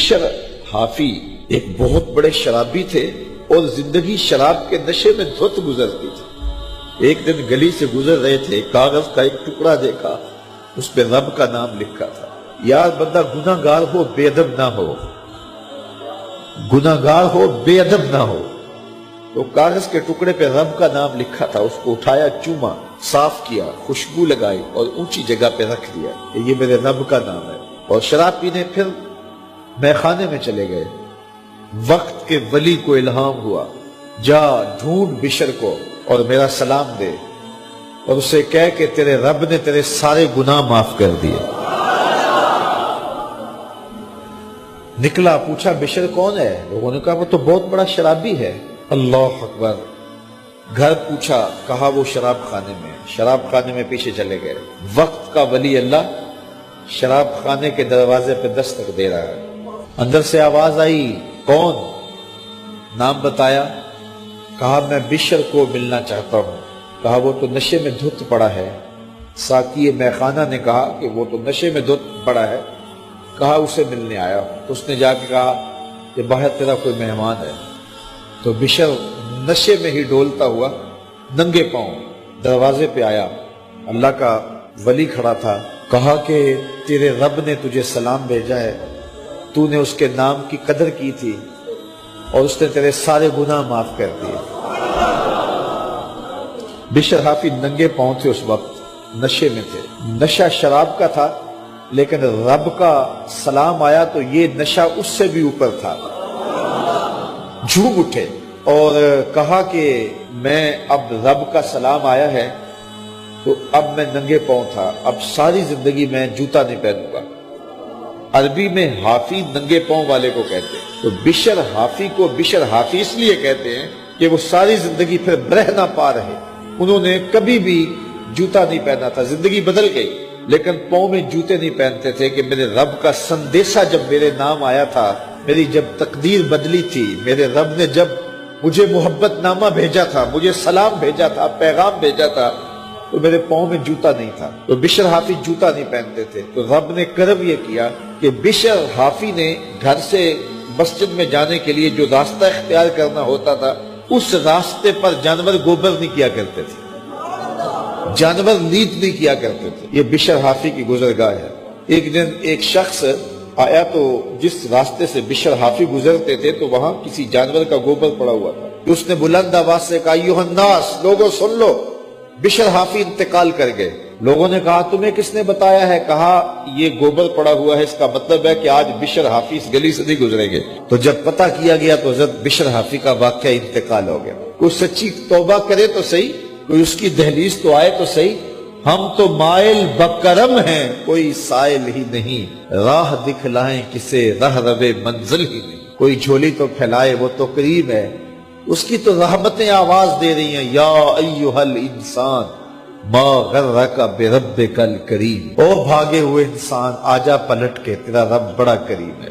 بشر حافی ایک بہت بڑے شرابی تھے اور زندگی شراب کے نشے میں دھت گزرتی تھی۔ ایک دن گلی سے گزر رہے تھے، کاغذ کا ایک ٹکڑا دیکھا، اس پہ رب کا نام لکھا تھا۔ یار بندہ گناہ گار ہو بے ادب نہ ہو، گناہ گار ہو بے ادب نہ ہو، تو کاغذ کے ٹکڑے پہ رب کا نام لکھا تھا، اس کو اٹھایا، چوما، صاف کیا، خوشبو لگائی اور اونچی جگہ پہ رکھ دیا کہ یہ میرے رب کا نام ہے، اور شراب پینے پھر میخانے میں چلے گئے۔ وقت کے ولی کو الہام ہوا، جا ڈھونڈ بشر کو اور میرا سلام دے اور اسے کہہ کہ تیرے رب نے تیرے سارے گناہ معاف کر دیے۔ نکلا، پوچھا بشر کون ہے؟ لوگوں نے کہا وہ تو بہت بڑا شرابی ہے۔ اللہ اکبر۔ گھر پوچھا، کہا وہ شراب خانے میں۔ شراب خانے میں پیچھے چلے گئے۔ وقت کا ولی اللہ شراب خانے کے دروازے پہ دستک دے رہا ہے۔ اندر سے آواز آئی، کون؟ نام بتایا، کہا میں بشر کو ملنا چاہتا ہوں۔ کہا وہ تو نشے میں دھت پڑا ہے۔ ساقی میخانہ نے کہا کہ وہ تو نشے میں دھت پڑا ہے، کہا اسے ملنے آیا ہوں۔ تو اس نے جا کے کہا کہ باہر تیرا کوئی مہمان ہے۔ تو بشر نشے میں ہی ڈولتا ہوا ننگے پاؤں دروازے پہ آیا۔ اللہ کا ولی کھڑا تھا، کہا کہ تیرے رب نے تجھے سلام بھیجا ہے، تو نے اس کے نام کی قدر کی تھی اور اس نے تیرے سارے گناہ معاف کر دیے۔ بشر حافی ننگے پاؤں تھے، اس وقت نشے میں تھے۔ نشہ شراب کا تھا، لیکن رب کا سلام آیا تو یہ نشہ اس سے بھی اوپر تھا۔ جھوم اٹھے اور کہا کہ میں اب رب کا سلام آیا ہے تو اب میں ننگے پاؤں تھا، اب ساری زندگی میں جوتا نہیں پہنوں گا۔ عربی میں حافی ننگے پاؤں والے کو کہتے ہیں، تو بشر حافی کو بشر حافی اس لیے کہتے ہیں کہ وہ ساری زندگی پھر برہنہ پا رہے، انہوں نے کبھی بھی جوتا نہیں پہنا تھا، زندگی بدل گئی لیکن پاؤں میں جوتے نہیں پہنتے تھے کہ میرے رب کا سندیسہ جب میرے نام آیا تھا، میری جب تقدیر بدلی تھی، میرے رب نے جب مجھے محبت نامہ بھیجا تھا، مجھے سلام بھیجا تھا، پیغام بھیجا تھا، تو میرے پاؤں میں جوتا نہیں تھا۔ تو بشر حافی جوتا نہیں پہنتے تھے، تو رب نے کرم یہ کیا کہ بشر حافی نے گھر سے مسجد میں جانے کے لیے جو راستہ اختیار کرنا ہوتا تھا، اس راستے پر جانور گوبر نہیں کیا کرتے تھے، جانور لیت نہیں کیا کرتے تھے۔ یہ بشر حافی کی گزرگاہ ہے۔ ایک دن ایک شخص آیا تو جس راستے سے بشر حافی گزرتے تھے تو وہاں کسی جانور کا گوبر پڑا ہوا تھا۔ اس نے بلند آواز سے کہا، ایھا الناس، لوگوں سن لو، بشر حافی انتقال کر گئے۔ لوگوں نے کہا تمہیں کس نے بتایا ہے؟ کہا یہ گوبر پڑا ہوا ہے، اس کا مطلب ہے کہ آج بشر حافی اس گلی سے نہیں گزریں گے۔ تو جب پتہ کیا گیا تو حضرت بشر حافی کا واقعہ انتقال ہو گیا۔ کوئی سچی توبہ کرے تو صحیح، کوئی اس کی دہلیز تو آئے تو صحیح۔ ہم تو مائل بکرم ہیں، کوئی سائل ہی نہیں، راہ دکھلائیں کسے رہ روے منزل ہی نہیں۔ کوئی جھولی تو پھیلائے، وہ تو قریب ہے، اس کی تو رحمتیں آواز دے رہی ہیں، یا ایھا الانسان ما غرک بربک الکریم، او بھاگے ہوئے انسان آجا پلٹ کے، تیرا رب بڑا کریم ہے۔